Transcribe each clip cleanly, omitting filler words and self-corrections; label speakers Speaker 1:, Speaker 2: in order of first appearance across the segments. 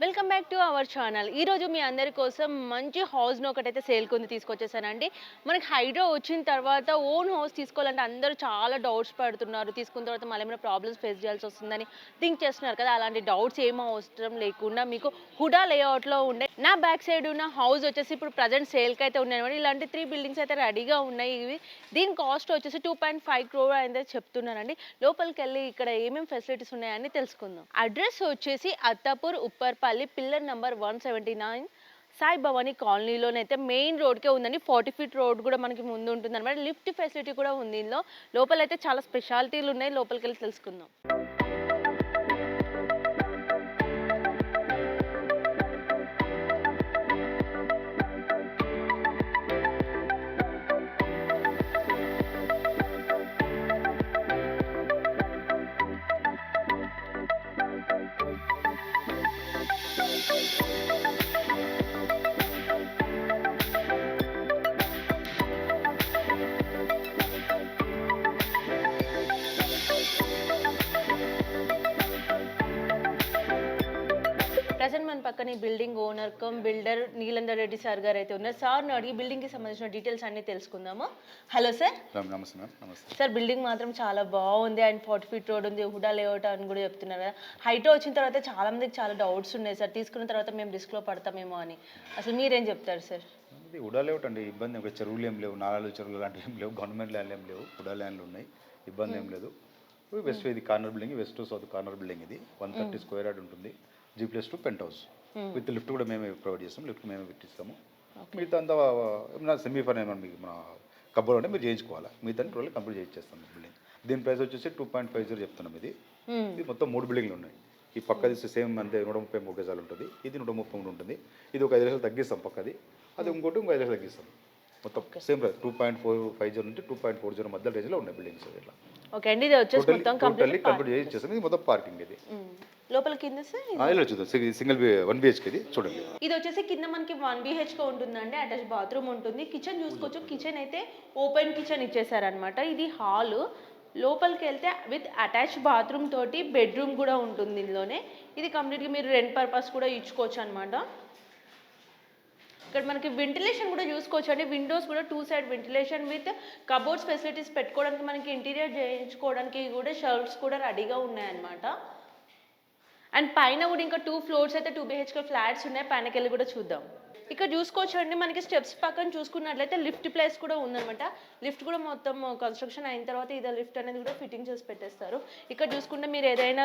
Speaker 1: Welcome back to our channel. ఈరోజు మీ అందరి కోసం మంచి హౌస్‌ని ఒకటైతే సేల్‌కి ఉంది తీసుకొచ్చేసానండి. మనకి హైడ్రా వచ్చిన తర్వాత ఓన్ హౌస్ తీసుకోవాలంటే అందరూ చాలా డౌట్స్ పడుతున్నారు. తీసుకున్న తర్వాత మళ్ళీ ఏమైనా ప్రాబ్లమ్స్ ఫేస్ చేయాల్సి వస్తుందని థింక్ చేస్తున్నారు కదా! అలాంటి డౌట్స్ ఏమీ అవసరం లేకుండా మీకు హుడా లేఅవుట్‌లో ఉండే నా బ్యాక్ సైడ్ ఉన్న హౌస్ వచ్చేసి ఇప్పుడు ప్రెజెంట్ సేల్‌కి అయితే ఉన్నాయన్నమాట. ఇలాంటి 3 బిల్డింగ్స్ అయితే రెడీగా ఉన్నాయి. దీని కాస్ట్ వచ్చేసి 2.5 crore అయితే చెప్తున్నానండి. లోపలికెళ్ళి ఇక్కడ ఏమేమి ఫెసిలిటీస్ ఉన్నాయని తెలుసుకుందాం. అడ్రస్ వచ్చేసి అత్తాపూర్ ఉప్పర్పల్లి పిల్లర్ నంబర్ 179 సాయి భవానీ కాలనీలోనైతే మెయిన్ రోడ్కే ఉందండి. 40 ఫీట్ రోడ్ కూడా మనకి ముందు ఉంటుందన్నమాట. లిఫ్ట్ ఫెసిలిటీ కూడా ఉంది ఇందులో. లోపలైతే చాలా స్పెషాలిటీలు ఉన్నాయి. లోపలికెళ్ళి తెలుసుకుందాం. ప్రజెంట్ మన పక్కన ఈ building owner cum builder Neelandar Reddy sir గారు అయితే ఉన్నారు. సార్ని అడిగి బిల్డింగ్కి సంబంధించిన డీటెయిల్స్ అన్ని తెలుసుకుందాము. Hello sir.
Speaker 2: నమస్తే మ్యామ్. నమస్తే
Speaker 1: సార్. బిల్డింగ్ మాత్రం చాలా బాగుంది అండ్ 40 ఫీట్ రోడ్ ఉంది, హుడా లేఅవుట్ అని కూడా చెప్తున్నారు కదా. హైట్ వచ్చిన తర్వాత చాలా మందికి చాలా డౌట్స్ ఉన్నాయి సార్, తీసుకున్న తర్వాత మేము రిస్క్లో పడతామేమో అని. అసలు మీరేం చెప్తారు సార్?
Speaker 2: ఇది హుడా లేఅవుట్ అండి. ఇబ్బంది ఒక చెరువులు ఏం లేవు, నాలాలు చెరువులు లాంటివి ఏం లేవు, గవర్నమెంట్ ల్యాండ్లు ఏం లేవు, హుడా ల్యాండ్లు ఉన్నాయి, ఇబ్బంది ఏం లేదు. వెస్ట్ ఇది corner building, west to south corner building. ఇది 130 స్క్వేర్ యార్డ్ ఉంటుంది. G+2 pent house with lift కూడా మేమే ప్రొవైడ్ చేస్తాం, లిఫ్ట్ మేమే పెట్టిస్తాము. మిగతా అంతా ఏమన్నా సెమీ ఫర్ ఏమన్నా మీకు మన కబోర్డ్ అంటే మీరు చేయించుకోవాలి, మిగతా టోటల్ కంప్లీట్ చేయించేస్తాం బిల్డింగ్. దీని ప్రైస్ వచ్చేసి 2.50 చెప్తున్నాం. ఇది మొత్తం 3 బిల్డింగ్లు ఉన్నాయి. ఈ పక్కది సేమ్ అంతే 133 గజాలు ఉంటుంది, ఇది 133 ఉంటుంది. ఇది ఒక 5 లక్షలు తగ్గిస్తాం పక్కది, అది ఇంకోటి 5 లక్షలు తగ్గిస్తాం. మొత్తం సేమ్ ప్రైస్ 2.450 నుండి 2.40 మధ్య రేంజ్లో ఉన్నాయి బిల్డింగ్స్. ఇట్లా
Speaker 1: ఓకే అండి. ఇది వచ్చేసి మొత్తం
Speaker 2: కంప్లీట్ చేసేస్తాం. ఇది మొత్తం పార్కింగ్. ఇది
Speaker 1: లోపల కింద
Speaker 2: చూద్దాం. సింగిల్ 1 BHK ఇది చూడండి.
Speaker 1: ఇది వచ్చేసి కింద మనకి 1 BHK ఉంటుందండి. అటాచ్ బాత్రూమ్ ఉంటుంది. కిచెన్ చూసుకోవచ్చు. కిచెన్ అయితే ఓపెన్ కిచెన్ ఇచ్చేసారనమాట. ఇది హాల్. లోపలికి వెళ్తే విత్ అటాచ్ బాత్రూమ్ తోటి బెడ్రూమ్ కూడా ఉంటుంది ఇందులోనే. ఇది కంప్లీట్గా మీరు రెంట్ పర్పస్ కూడా ఇచ్చుకోవచ్చు అనమాట. ఇక్కడ మనకి వెంటిలేషన్ కూడా చూసుకోవచ్చు అండి. విండోస్ కూడా 2 side ventilation with cupboards facilities పెట్టుకోవడానికి, మనకి ఇంటీరియర్ చేయించుకోవడానికి కూడా షెల్ఫ్స్ కూడా రెడీగా ఉన్నాయన్నమాట. అండ్ పైన కూడా ఇంకా 2 ఫ్లోర్స్ అయితే 2 BHK ఫ్లాట్స్ ఉన్నాయి. పైనకి వెళ్ళి కూడా చూద్దాం. ఇక్కడ చూసుకోవచ్చు అండి, మనకి స్టెప్స్ పక్కన చూసుకున్నట్లయితే లిఫ్ట్ ప్లేస్ కూడా ఉందనమాట. లిఫ్ట్ కూడా మొత్తం కన్స్ట్రక్షన్ అయిన తర్వాత ఇదే లిఫ్ట్ అనేది కూడా ఫిట్టింగ్ చేసి పెట్టేస్తారు. ఇక్కడ చూసుకుంటే మీరు ఏదైనా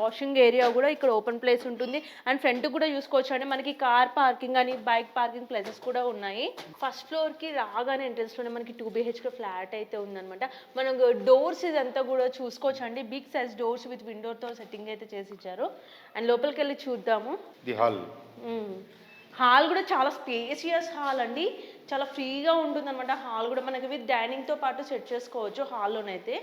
Speaker 1: వాషింగ్ ఏరియా కూడా ఇక్కడ ఓపెన్ ప్లేస్ ఉంటుంది. అండ్ ఫ్రంట్ కూడా చూసుకోవచ్చు అండి, మనకి కార్ పార్కింగ్ అని బైక్ పార్కింగ్ ప్లేసెస్ కూడా ఉన్నాయి. ఫస్ట్ ఫ్లోర్కి రాగానే ఎంట్రెన్స్లోనే మనకి 2 BHK ఫ్లాట్ అయితే ఉందనమాట. మనం డోర్స్ ఇదంతా కూడా చూసుకోవచ్చు అండి. బిగ్ సైజ్ డోర్స్ విత్ విండోతో సెట్టింగ్ అయితే చేసి ఇచ్చారు. అండ్ లోపలికి వెళ్ళి చూద్దాము. హాల్ కూడా చాలా స్పేసియస్ హాల్ అండి. చాలా ఫ్రీగా ఉంటుంది అనమాట. హాల్ కూడా మనకి విత్ డైనింగ్తో పాటు సెట్ చేసుకోవచ్చు. హాల్లోనైతే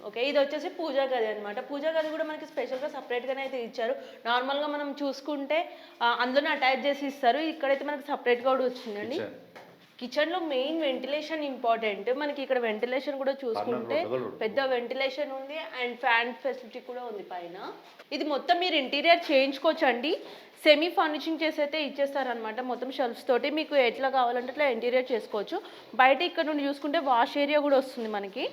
Speaker 1: ఓకే. ఇది వచ్చేసి పూజా గది అనమాట. పూజా గది కూడా మనకి స్పెషల్గా సపరేట్గానే అయితే ఇచ్చారు. నార్మల్గా మనం చూసుకుంటే అందులోనే అటాచ్ చేసి ఇస్తారు. ఇక్కడైతే మనకి సపరేట్గా కూడా వచ్చిందండి. కిచెన్లో మెయిన్ వెంటిలేషన్ ఇంపార్టెంట్. మనకి ఇక్కడ వెంటిలేషన్ కూడా చూసుకుంటే పెద్ద వెంటిలేషన్ ఉంది అండ్ ఫ్యాన్ ఫెసిలిటీ కూడా ఉంది పైన. ఇది మొత్తం మీరు ఇంటీరియర్ చేయించుకోవచ్చు అండి. సెమీ ఫర్నిషింగ్ చేసి అయితే ఇచ్చేస్తారనమాట. మొత్తం షెల్ఫ్స్ తోటి మీకు ఎట్లా కావాలంటే అట్లా ఇంటీరియర్ చేసుకోవచ్చు. బయట ఇక్కడ నుండి చూసుకుంటే వాష్ ఏరియా కూడా వస్తుంది మనకి.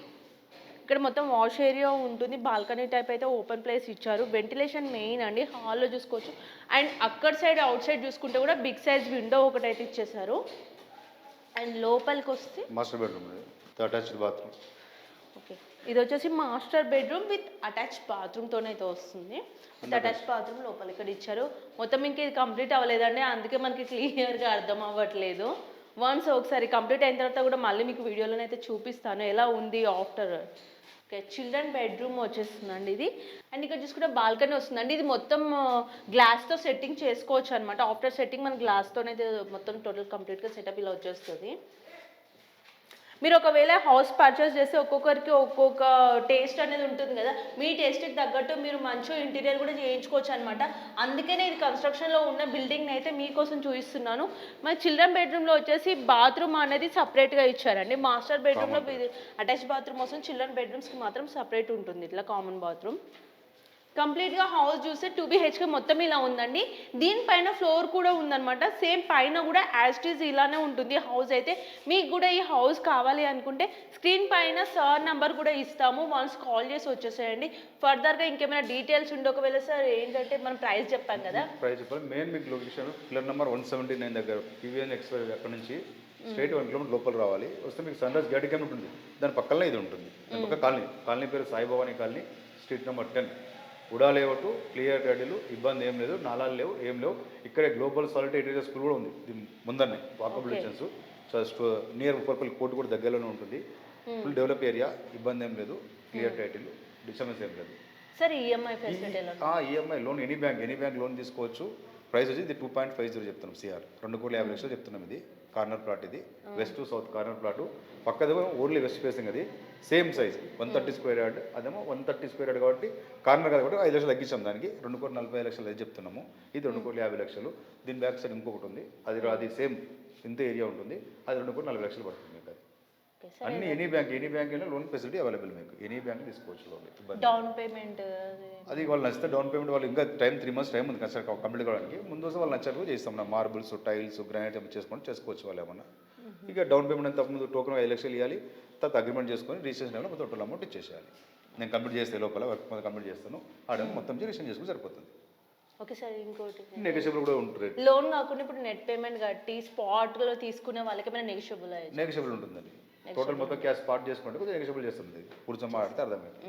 Speaker 1: ఇక్కడ మొత్తం వాష్ ఏరియా ఉంటుంది. బాల్కనీ టైప్ అయితే ఓపెన్ ప్లేస్ ఇచ్చారు. వెంటిలేషన్ మెయిన్ అండి. హాల్లో చూసుకోవచ్చు. అండ్ అక్కడ సైడ్ అవుట్ సైడ్ చూసుకుంటే కూడా బిగ్ సైజ్ విండో ఒకటైతే ఇచ్చేసారు. అండ్ లోపలికి వస్తే
Speaker 2: master bedroom attached bathroom.
Speaker 1: Okay. ఇది వచ్చేసి మాస్టర్ బెడ్రూమ్ విత్ అటాచ్ బాత్రూమ్తోనైతే వస్తుంది. విత్ అటాచ్ బాత్రూమ్ లోపల ఇక్కడ ఇచ్చారు. మొత్తం ఇంక ఇది కంప్లీట్ అవ్వలేదండి, అందుకే మనకి క్లియర్గా అర్థం అవ్వట్లేదు. వన్స్ ఒకసారి కంప్లీట్ అయిన తర్వాత కూడా మళ్ళీ మీకు వీడియోలోనైతే చూపిస్తాను ఎలా ఉంది ఆఫ్టర్. ఓకే. చిల్డ్రన్ బెడ్రూమ్ వచ్చేస్తుందండి ఇది. అండ్ ఇక్కడ చూసుకుంటే బాల్కనీ వస్తుందండి. ఇది మొత్తం గ్లాస్తో సెట్టింగ్ చేసుకోవచ్చు అనమాట. ఆఫ్టర్ సెట్టింగ్ మన గ్లాస్తోనైతే మొత్తం టోటల్ కంప్లీట్గా సెటప్ ఇలా వచ్చేస్తుంది. మీరు ఒకవేళ హౌస్ పర్చేస్ చేస్తే ఒక్కొక్కరికి ఒక్కొక్క టేస్ట్ అనేది ఉంటుంది కదా. మీ టేస్ట్కి తగ్గట్టు మీరు మంచిగా ఇంటీరియర్ కూడా చేయించుకోవచ్చు అనమాట. అందుకనే ఇది కన్స్ట్రక్షన్లో ఉన్న బిల్డింగ్ని అయితే మీకోసం చూపిస్తున్నాను. మన చిల్డ్రన్ బెడ్రూమ్లో వచ్చేసి బాత్రూమ్ అనేది సపరేట్గా ఇచ్చారండి. మాస్టర్ బెడ్రూమ్లో అటాచ్ బాత్రూమ్ వస్తుంది. చిల్డ్రన్ బెడ్రూమ్స్కి మాత్రం సపరేట్ ఉంటుంది ఇట్లా కామన్ బాత్రూమ్. కంప్లీట్గా హౌస్ చూస్తే 2 BHK మొత్తం ఇలా ఉందండి. దీనిపైన ఫ్లోర్ కూడా ఉందన్నమాట. సేమ్ పైన కూడా యాజ్ ఇట్ ఈజ్ ఇలానే ఉంటుంది హౌస్ అయితే. మీకు కూడా ఈ హౌస్ కావాలి అనుకుంటే స్క్రీన్ పైన సార్ నెంబర్ కూడా ఇస్తాము, వన్స్ కాల్ చేసి వచ్చేసేయండి. ఫర్దర్గా ఇంకేమైనా డీటెయిల్స్ ఉండే, ఒకవేళ సార్ ఏంటంటే మనం ప్రైస్ చెప్పాం కదా,
Speaker 2: ప్రైస్ చెప్పాలి. మెయిన్ మీకు లొకేషన్ పిల్లర్ నెంబర్ 179 దగ్గర PVN ఎక్స్ప్రెస్ అక్కడ నుంచి స్ట్రైట్ 1 కిలోమీటర్ లోపల రావాలి. వస్తే మీకు సన్ రైజ్ గేట్ క్యాంప్ ఉంటుంది, దాని పక్కనే ఇది ఉంటుంది. దాని పక్క కాలనీ పేరు సాయిభవాని కాలనీ, స్ట్రీట్ నెంబర్ 10. ఉడా లేఅవుట్, క్లియర్ టైటిల్, ఇబ్బంది ఏం లేదు, నాలాలు లేవు, ఏం లేవు. ఇక్కడే గ్లోబల్ సాలిటీ ఎడ్యుకేషన్ స్కూల్ కూడా ఉంది దీని ముందరనే, walkable distance. Near Upparpalli court కూడా దగ్గరలోనే ఉంటుంది. ఫుల్ డెవలప్ ఏరియా, ఇబ్బంది ఏం లేదు, క్లియర్ టైటిల్, డిస్టర్బెన్స్ ఏం లేదు.
Speaker 1: సార్ ఈఎంఐ ఫెసిలిటీ ఎలా?
Speaker 2: EMI loan any bank loan తీసుకోవచ్చు. ప్రైస్ వచ్చి ఇది 2.50 చెప్తున్నాం, CR 2,50,00,000 చెప్తున్నాం. ఇది కార్నర్ ప్లాట్, ఇది west to south corner plot. పక్కదేమో ఓన్లీ వెస్ట్ ఫేసింగ్, అది సేమ్ సైజ్ 130 స్క్వేర్ యార్డ్, అదేమో 130 స్క్వేర్ యార్డ్ కాబట్టి కార్నర్ కాబట్టి 5 లక్షలు తగ్గించాం దానికి. 2,45,00,000 అది చెప్తున్నాము. ఇది 2,50,00,000. దీని బ్యాక్ సైడ్ ఇంకొకటి ఉంది, అది సేమ్ ఇంత ఏరియా ఉంటుంది, అది 2,40,00,000 పడుతుంది. మీకు అది అన్ని ఎనీ బ్యాంక్ అయినా లోన్ ఫెసిలిటీ అవైలబుల్. మీకు ఎనీ బ్యాంక్ తీసుకోవచ్చు లోన్.
Speaker 1: డౌన్ పేమెంట్
Speaker 2: అది వాళ్ళు నచ్చితే డౌన్ పేమెంట్, వాళ్ళు ఇంకా 3 months టైం ఉంది కన్స్ట్రక్ట్ కంప్లీట్ కావడానికి. ముందు రోజు వాళ్ళు నచ్చారు చేస్తాం. మార్బుల్స్, టైల్స్, గ్రానైట్ చేసుకోవచ్చు వాళ్ళు ఏమన్నా. ఇక డౌన్ పేమెంట్ అంతా ముందు టోకెన్ 5 లక్షలు ఇవ్వాలి. తర్వాత అగ్రిమెంట్ చేసుకొని రిజిస్ట్రేషన్ టైంలో మొత్తం టోటల్ అమౌంట్ ఇచ్చేసేయాలి. నేను కంప్లీట్ చేస్తే లోపల వర్క్ మొత్తం కంప్లీట్ చేస్తాను, ఆ టైం మొత్తం రిజిస్ట్రేషన్ చేసుకుని సరిపోతుంది.
Speaker 1: ఓకే సార్, ఇంకోటి
Speaker 2: నెగోషియబుల్ కూడా ఉంటుంది.
Speaker 1: లోన్ కాకుండా ఇప్పుడు నెట్ పేమెంట్ కట్టి స్పాట్లో తీసుకునే వాళ్ళకి ఏమైనా నెగోషియబుల్
Speaker 2: ఉంటుందండి. టోటల్ మొత్తం క్యాష్ స్పాట్ చేసుకుంటే కొంచెం నెగోషియబుల్ చేస్తుంది. కూర్చొని మాట్లాడితే అర్థమైంది.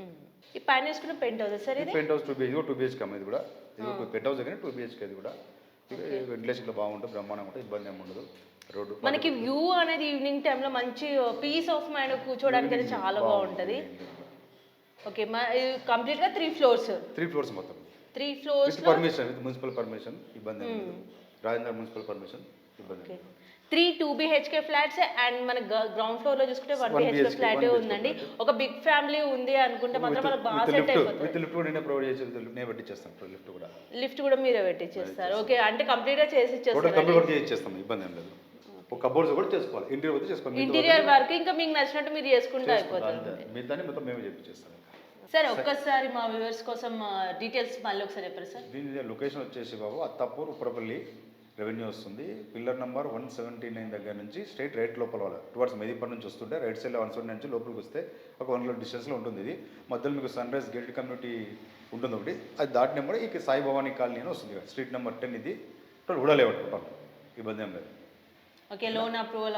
Speaker 1: ఈ పైన వేసుకున్న పెంట్ హౌస్ సార్, ఇది
Speaker 2: పెంట్ హౌస్ 2 BHK ఇది కూడా. ఇది పెంట్ హౌస్ దగ్గర 2 BHK ఇది కూడా. వెంటిలేషన్లో బాగుంటుంది, బ్రహ్మాండంగా ఉంటుంది, ఇబ్బంది ఏమి ఉండదు. రోడ్డు
Speaker 1: మనకి వ్యూ అనేది ఈవినింగ్ టైంలో మంచి పీస్ ఆఫ్ మైండ్ కూర్చోడానికి అయితే చాలా బాగుంటుంది. ఓకే, కంప్లీట్గా 3 floors.
Speaker 2: 3 floors మొత్తం.
Speaker 1: 3 floors
Speaker 2: permission, with municipal permission, ఇబ్బంది ఏమి ఉండదు. రాజేంద్ర మున్సిపల్ పర్మిషన్, ఇబ్బంది.
Speaker 1: 3 2 BHK ఫ్లాట్స్ అండ్ మన గ్రౌండ్ ఫ్లోర్ లో చూసుకుంటే 1 BHK ఫ్లాట్ ఉందండి. ఒక బిగ్ ఫ్యామిలీ ఉంది అనుకుంటే మాత్రం మనకు బాగా సెట్ అయిపోతుంది.
Speaker 2: విత్ లిఫ్ట్ కూడా నేనే ప్రొవైడ్ చేసి నేనే పెట్టించేస్తాను. లిఫ్ట్ కూడా
Speaker 1: మీరే పెట్టించేస్తారు. ఓకే, అంటే కంప్లీట్ గా చేసి ఇచ్చేస్తారు.
Speaker 2: కంప్లీట్ చేసేస్తాం, ఇబ్బంది ఏం లేదు. ఒక కబోర్డ్స్ కూడా చేసుకోవాలి, ఇంటీరియర్ అయితే చేసుకోవాలి.
Speaker 1: ఇంటీరియర్ వర్క్ ఇంకా మీకు నచ్చినట్టు మీరు చేసుకుంటే అయిపోతుంది.
Speaker 2: మిగతాన్ని మొత్తం మేమే చేపిస్తాం.
Speaker 1: సార్ ఒక్కసారి మా వ్యూవర్స్ కోసం డీటెయిల్స్ మళ్ళీ ఒకసారి చెప్పారు సార్.
Speaker 2: దీని లొకేషన్ వచ్చేసి బాబు అత్తాపూర్, ఉప్పరపల్లి రెవెన్యూ వస్తుంది. పిల్లర్ నెంబర్ 179 దగ్గర నుంచి స్ట్రైట్ రైట్ లోపల వాళ్ళ టువర్డ్స్ మెదీపర్ నుంచి వస్తుంటే రైట్ సైడ్లో 179 నుంచి లోపలికి వస్తే ఒక 1 kilometer డిస్టెన్స్లో ఉంటుంది. ఇది మధ్యలో మీకు సన్ రైజ్ గేటెడ్ కమ్యూనిటీ ఉంటుంది ఒకటి, అది దాటిన కూడా ఇక సాయి భవానీ కాలనీ అని వస్తుంది. Street number 10. ఇది టోటల్ కూడా లేవట్, ఇబ్బంది ఏం లేదు.
Speaker 1: Okay, loan approval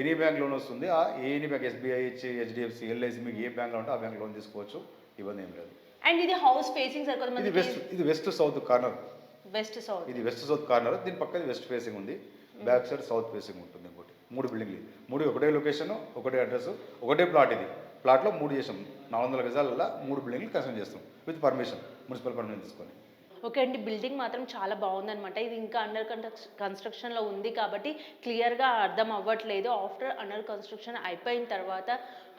Speaker 2: any bank loan వస్తుంది. Any bank, SBI, HDFC, LIC, మీకు ఏ బ్యాంక్లో ఉంటే ఆ బ్యాంక్ లోన్ తీసుకోవచ్చు, ఇబ్బంది ఏం లేదు.
Speaker 1: అండ్ ఇది హౌస్ ఫేసింగ్ సార్,
Speaker 2: ఇది వెస్ట్ సౌత్ కార్నర్. ఇది వెస్ట్ సౌత్ కార్నర్. దీని పక్కది వెస్ట్ ఫేసింగ్ ఉంది, బ్యాక్ సైడ్ సౌత్ ఫేసింగ్ ఉంటుంది. ఇంకోటి 3 బిల్డింగ్లు, 3 ఒకటే లొకేషన్, ఒకటే అడ్రస్, ఒకటే ప్లాట్. ఇది ప్లాట్లో 3 చేసాం, 400 గజాలలో 3 బిల్డింగ్లు కన్స్ట్రక్ట్ చేస్తాం విత్ పర్మిషన్, మున్సిపల్ పర్మిషన్ తీసుకొని.
Speaker 1: ఓకే అండి, బిల్డింగ్ మాత్రం చాలా బాగుందన్నమాట. ఇది ఇంకా అండర్ కన్స్ట్రక్షన్లో ఉంది కాబట్టి క్లియర్గా అర్థం అవ్వట్లేదు. ఆఫ్టర్ అండర్ కన్స్ట్రక్షన్ అయిపోయిన తర్వాత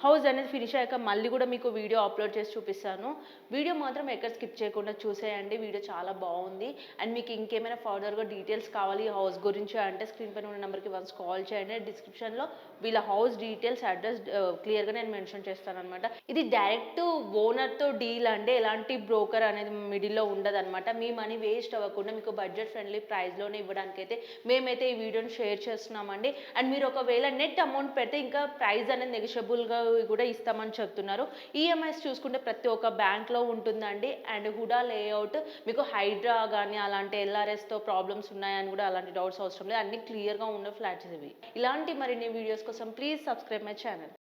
Speaker 1: హౌస్ అనేది ఫినిష్ అయ్యాక మళ్ళీ కూడా మీకు వీడియో అప్లోడ్ చేసి చూపిస్తాను. వీడియో మాత్రం ఎక్కడ స్కిప్ చేయకుండా చూసేయండి, వీడియో చాలా బాగుంది. అండ్ మీకు ఇంకేమైనా ఫర్దర్గా డీటెయిల్స్ కావాలి ఈ హౌస్ గురించి అంటే స్క్రీన్ పైన ఉన్న నెంబర్కి వన్స్ కాల్ చేయండి. డిస్క్రిప్షన్లో వీళ్ళ హౌస్ డీటెయిల్స్, అడ్రస్ క్లియర్గా నేను మెన్షన్ చేస్తాను అనమాట. ఇది డైరెక్ట్ ఓనర్తో డీల్ అంటే ఎలాంటి బ్రోకర్ అనేది మిడిల్లో ఉండదు అనమాట. మీ మనీ వేస్ట్ అవ్వకుండా మీకు బడ్జెట్ ఫ్రెండ్లీ ప్రైస్లోనే ఇవ్వడానికి అయితే మేమైతే ఈ వీడియోని షేర్ చేస్తున్నామండి. అండ్ మీరు ఒకవేళ నెట్ అమౌంట్ పెడితే ఇంకా ప్రైస్ అనేది నెగోషియబుల్గా కూడా ఇస్తామని చెప్తున్నారు. ఈఎంఐస్ చూసుకుంటే ప్రతి ఒక్క బ్యాంక్లో ఉంటుందండి. అండ్ హుడా లేఅవుట్ మీకు హైడ్రా కానీ అలాంటి LRSతో ప్రాబ్లమ్స్ ఉన్నాయని కూడా అలాంటి డౌట్స్ అవసరం లేదు, అన్ని క్లియర్గా ఉన్న ఫ్లాట్స్ ఇవి. ఇలాంటి మరిన్ని వీడియోస్ కోసం ప్లీజ్ సబ్స్క్రైబ్ మై ఛానల్.